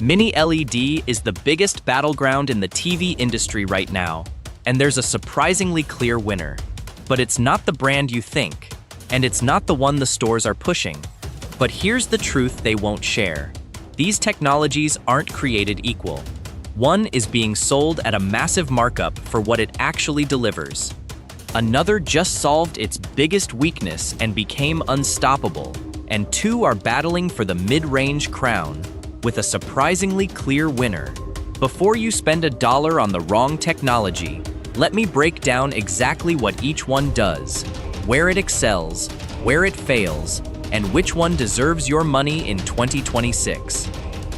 Mini LED is the biggest battleground in the TV industry right now, and there's a surprisingly clear winner. But it's not the brand you think, and it's not the one the stores are pushing. But here's the truth they won't share. These technologies aren't created equal. One is being sold at a massive markup for what it actually delivers. Another just solved its biggest weakness and became unstoppable, and two are battling for the mid-range crown, with a surprisingly clear winner. Before you spend $1 on the wrong technology, let me break down exactly what each one does, where it excels, where it fails, and which one deserves your money in 2026.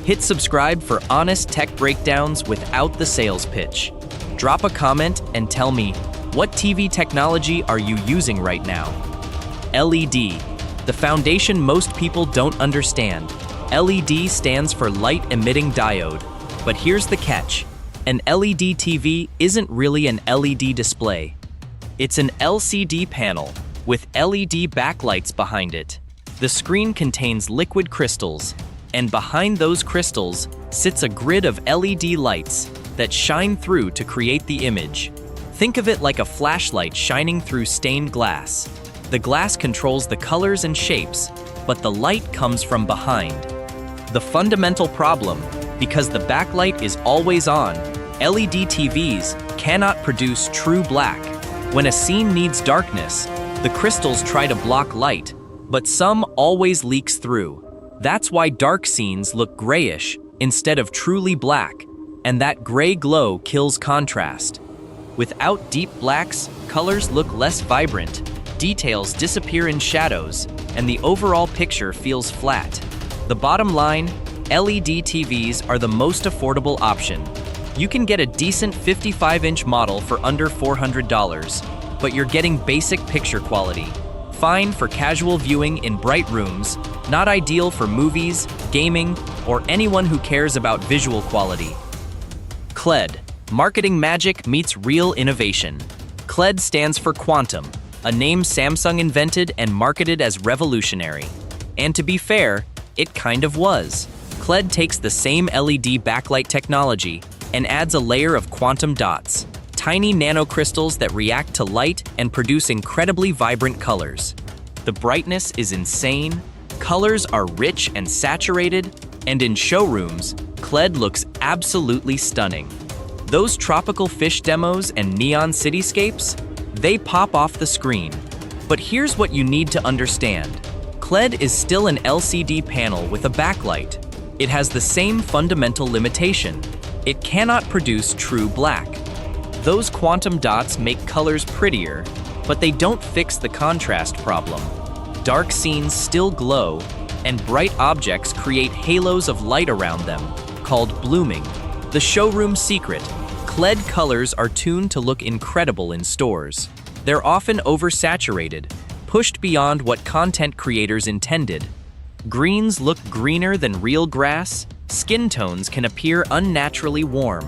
Hit subscribe for honest tech breakdowns without the sales pitch. Drop a comment and tell me, what TV technology are you using right now? LED, the foundation most people don't understand. LED stands for light-emitting diode. But here's the catch. An LED TV isn't really an LED display. It's an LCD panel with LED backlights behind it. The screen contains liquid crystals, and behind those crystals sits a grid of LED lights that shine through to create the image. Think of it like a flashlight shining through stained glass. The glass controls the colors and shapes, but the light comes from behind. The fundamental problem, because the backlight is always on, LED TVs cannot produce true black. When a scene needs darkness, the crystals try to block light, but some always leaks through. That's why dark scenes look grayish instead of truly black, and that gray glow kills contrast. Without deep blacks, colors look less vibrant, details disappear in shadows, and the overall picture feels flat. The bottom line, LED TVs are the most affordable option. You can get a decent 55-inch model for under $400, but you're getting basic picture quality. Fine for casual viewing in bright rooms, not ideal for movies, gaming, or anyone who cares about visual quality. QLED, marketing magic meets real innovation. QLED stands for quantum, a name Samsung invented and marketed as revolutionary. And to be fair, it kind of was. QLED takes the same LED backlight technology and adds a layer of quantum dots, tiny nanocrystals that react to light and produce incredibly vibrant colors. The brightness is insane, colors are rich and saturated, and in showrooms, QLED looks absolutely stunning. Those tropical fish demos and neon cityscapes, they pop off the screen. But here's what you need to understand. QLED is still an LCD panel with a backlight. It has the same fundamental limitation. It cannot produce true black. Those quantum dots make colors prettier, but they don't fix the contrast problem. Dark scenes still glow, and bright objects create halos of light around them, called blooming. The showroom secret, QLED colors are tuned to look incredible in stores. They're often oversaturated, pushed beyond what content creators intended. Greens look greener than real grass, skin tones can appear unnaturally warm.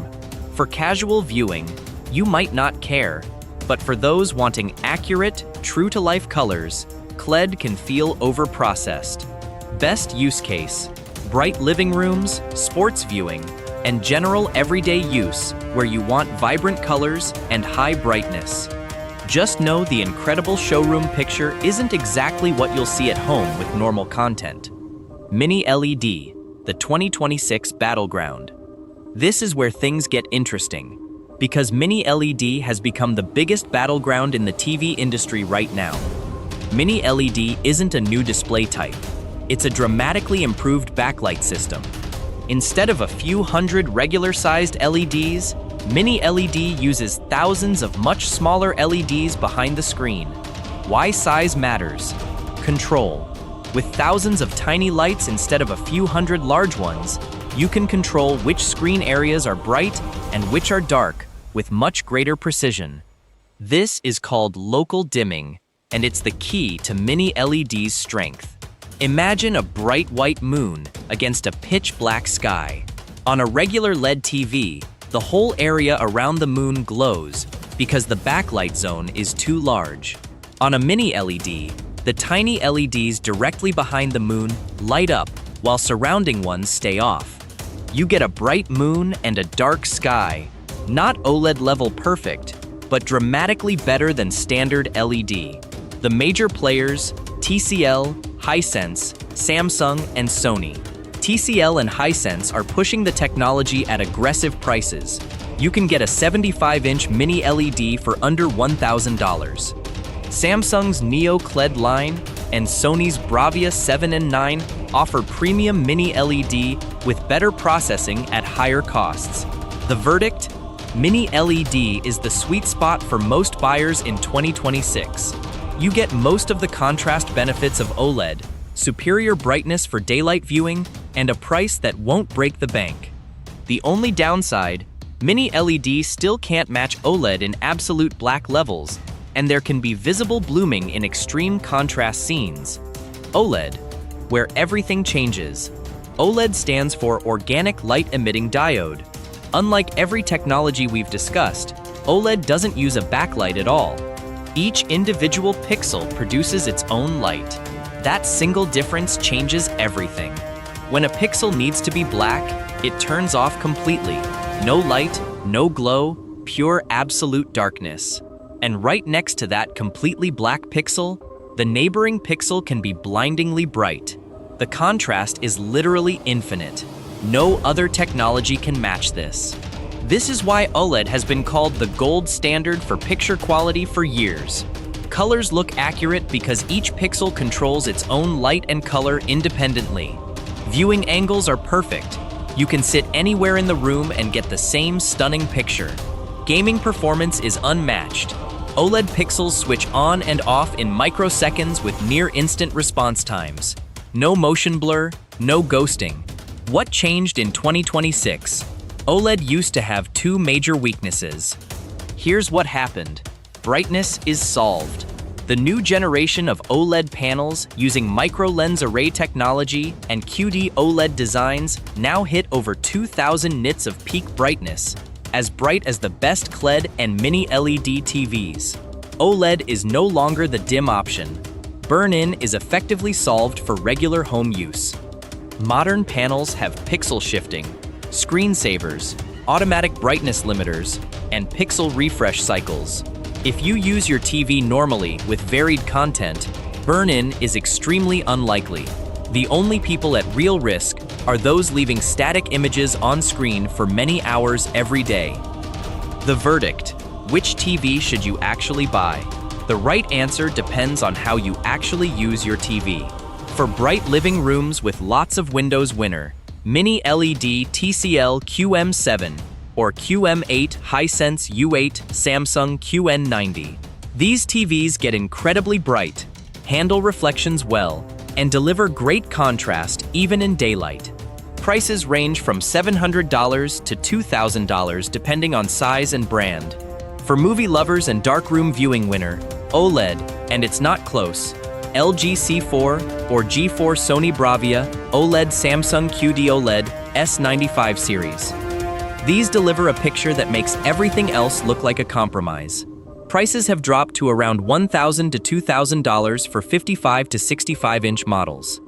For casual viewing, you might not care, but for those wanting accurate, true-to-life colors, QLED can feel overprocessed. Best use case: bright living rooms, sports viewing, and general everyday use where you want vibrant colors and high brightness. Just know the incredible showroom picture isn't exactly what you'll see at home with normal content. Mini LED, the 2026 battleground. This is where things get interesting, because Mini LED has become the biggest battleground in the TV industry right now. Mini LED isn't a new display type. It's a dramatically improved backlight system. Instead of a few hundred regular-sized LEDs, Mini LED uses thousands of much smaller LEDs behind the screen. Why size matters? Control. With thousands of tiny lights instead of a few hundred large ones, you can control which screen areas are bright and which are dark with much greater precision. This is called local dimming, and it's the key to Mini LED's strength. Imagine a bright white moon against a pitch-black sky. On a regular LED TV, the whole area around the moon glows because the backlight zone is too large. On a Mini LED, the tiny LEDs directly behind the moon light up while surrounding ones stay off. You get a bright moon and a dark sky. Not OLED level perfect, but dramatically better than standard LED. The major players, TCL, Hisense, Samsung, and Sony. TCL and Hisense are pushing the technology at aggressive prices. You can get a 75-inch mini LED for under $1,000. Samsung's Neo QLED line and Sony's Bravia 7 and 9 offer premium mini LED with better processing at higher costs. The verdict? Mini LED is the sweet spot for most buyers in 2026. You get most of the contrast benefits of OLED, superior brightness for daylight viewing, and a price that won't break the bank. The only downside, Mini LED still can't match OLED in absolute black levels, and there can be visible blooming in extreme contrast scenes. OLED, where everything changes. OLED stands for Organic Light Emitting Diode. Unlike every technology we've discussed, OLED doesn't use a backlight at all. Each individual pixel produces its own light. That single difference changes everything. When a pixel needs to be black, it turns off completely. No light, no glow, pure absolute darkness. And right next to that completely black pixel, the neighboring pixel can be blindingly bright. The contrast is literally infinite. No other technology can match this. This is why OLED has been called the gold standard for picture quality for years. Colors look accurate because each pixel controls its own light and color independently. Viewing angles are perfect. You can sit anywhere in the room and get the same stunning picture. Gaming performance is unmatched. OLED pixels switch on and off in microseconds with near-instant response times. No motion blur, no ghosting. What changed in 2026? OLED used to have two major weaknesses. Here's what happened. Brightness is solved. The new generation of OLED panels using micro-lens array technology and QD OLED designs now hit over 2,000 nits of peak brightness, as bright as the best QLED and mini LED TVs. OLED is no longer the dim option. Burn-in is effectively solved for regular home use. Modern panels have pixel shifting, screensavers, automatic brightness limiters, and pixel refresh cycles. If you use your TV normally with varied content, burn-in is extremely unlikely. The only people at real risk are those leaving static images on screen for many hours every day. The verdict: which TV should you actually buy? The right answer depends on how you actually use your TV. For bright living rooms with lots of windows, winner, Mini LED TCL QM7 or QM8 Hisense U8 Samsung QN90. These TVs get incredibly bright, handle reflections well, and deliver great contrast even in daylight. Prices range from $700 to $2,000 depending on size and brand. For movie lovers and darkroom viewing, winner, OLED, and it's not close, LG C4 or G4 Sony Bravia OLED Samsung QD OLED S95 series. These deliver a picture that makes everything else look like a compromise. Prices have dropped to around $1,000 to $2,000 for 55 to 65-inch models.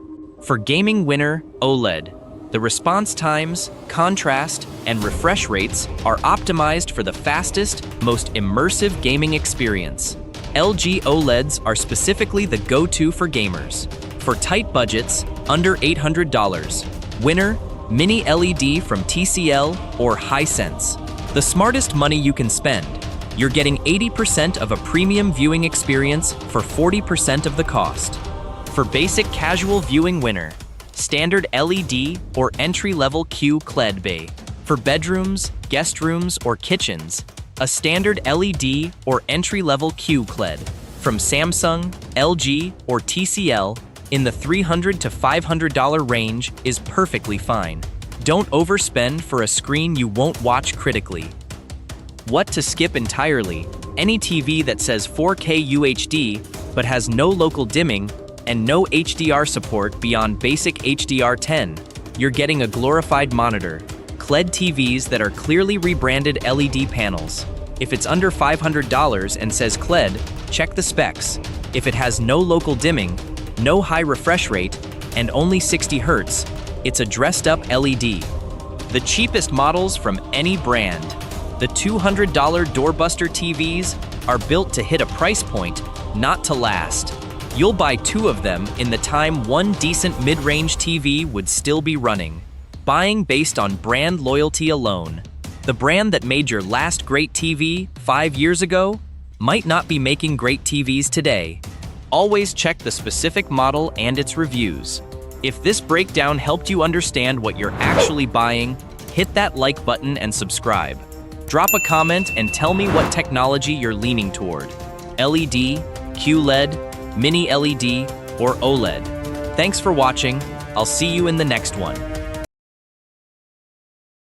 For gaming, winner, OLED. The response times, contrast, and refresh rates are optimized for the fastest, most immersive gaming experience. LG OLEDs are specifically the go-to for gamers. For tight budgets, under $800, winner, Mini LED from TCL or Hisense. The smartest money you can spend. You're getting 80% of a premium viewing experience for 40% of the cost. For basic casual viewing, winner, standard LED or entry-level QLED bay. For bedrooms, guest rooms, or kitchens, a standard LED or entry-level QLED from Samsung, LG, or TCL in the $300 to $500 range is perfectly fine. Don't overspend for a screen you won't watch critically. What to skip entirely? Any TV that says 4K UHD but has no local dimming and no HDR support beyond basic HDR10, you're getting a glorified monitor. QLED TVs that are clearly rebranded LED panels. If it's under $500 and says QLED, check the specs. If it has no local dimming, no high refresh rate, and only 60 Hz, it's a dressed-up LED. The cheapest models from any brand. The $200 doorbuster TVs are built to hit a price point, not to last. You'll buy 2 of them in the time one decent mid-range TV would still be running. Buying based on brand loyalty alone. The brand that made your last great TV 5 years ago might not be making great TVs today. Always check the specific model and its reviews. If this breakdown helped you understand what you're actually buying, hit that like button and subscribe. Drop a comment and tell me what technology you're leaning toward. LED, QLED, Mini LED, or OLED. Thanks for watching. I'll see you in the next one.